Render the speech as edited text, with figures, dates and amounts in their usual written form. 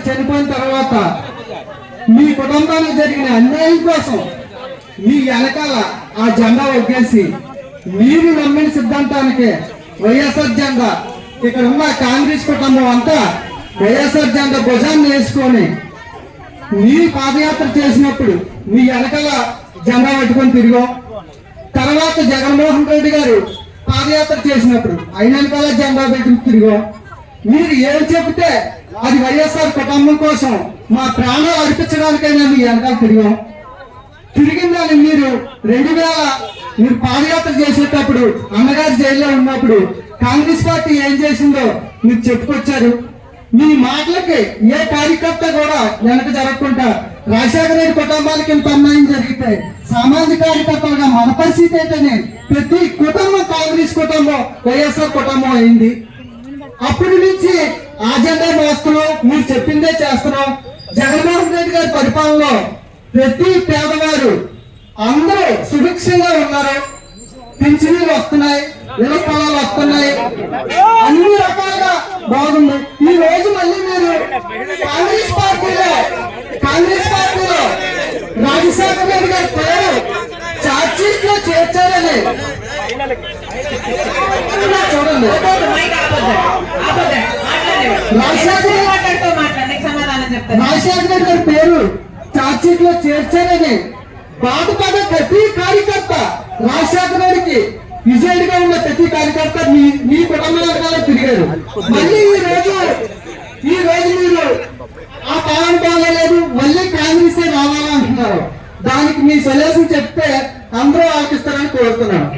గారు చనిపోయిన తర్వాత మీ కుటుంబానికి జరిగిన అన్యాయం కోసం మీ వెనకాల ఆ జెండా ఒగ్గేసి మీరు నమ్మిన సిద్ధాంతానికి వైఎస్ఆర్ జెండా ఇక్కడ ఉన్న కాంగ్రెస్ కుటుంబం అంతా వైఎస్ఆర్ జెండా భుజాన్ని వేసుకొని మీరు పాదయాత్ర చేసినప్పుడు మీ వెనకాల జెండా పట్టుకొని తిరిగాం. తర్వాత జగన్మోహన్ రెడ్డి గారు పాదయాత్ర చేసినప్పుడు ఆయన వెనకాల జెండా పెట్టుకుని తిరిగాం. మీరు ఏం చెబితే అది వైఎస్ఆర్ కుటుంబం కోసం మా ప్రాణాలు అర్పించడానికైనా మీ వెనకాల తిరిగాం. తిరిగిందని మీరు 2000 మీరు పాదయాత్ర చేసేటప్పుడు అన్నగారు జైల్లో ఉన్నప్పుడు కాంగ్రెస్ పార్టీ ఏం చేసిందో మీరు చెప్పుకొచ్చారు. మీ మాటలకి ఏ కార్యకర్త కూడా వెనక జరగకుండా రాజశేఖర రెడ్డి కుటుంబానికి ఇంత అన్యాయం జరిగితే సామాజిక కార్యకర్తలుగా మన పరిస్థితి ఏంటనే ప్రతి కుటుంబం కాంగ్రెస్ కుటుంబం వైఎస్ఆర్ కుటుంబం అయింది. అప్పటి నుంచి ఆ జెండా మోస్తున్నాం, మీరు చెప్పిందే చేస్తున్నాం. జగన్మోహన్ రెడ్డి గారి పరిపాలనలో ప్రతి పేదవారు అందరూ సుభిక్షంగా ఉన్నారు. పింఛనీలు వస్తున్నాయి, ఇళ్ల స్థలాలు వస్తున్నాయి, అన్ని రకాలుగా బాగుంది. ఈ రోజు మళ్ళీ మీరు కాంగ్రెస్ పార్టీలో రాజశేఖర రెడ్డి గారి పేరు ఛార్జ్షీట్ లో చేర్చారని చూడండి. రాజశేఖర రెడ్డి గారి పేరు ఛార్జ్షీట్ లో చేర్చారని బాధపడ్డ ప్రతి కార్యకర్త రాజశేఖర రెడ్డికి విజయుడిగా గా ఉన్న ప్రతి కార్యకర్త మీ కుటుంబాల తిరిగారు. మళ్ళీ ఈ రోజు మీరు ఆ పాలన బాగలేదు, మళ్ళీ కాంగ్రెస్ రావాలంటున్నారు. దానికి మీ సొల్యూషన్ చెప్తే అందరూ ఆలోచిస్తారని కోరుతున్నాను.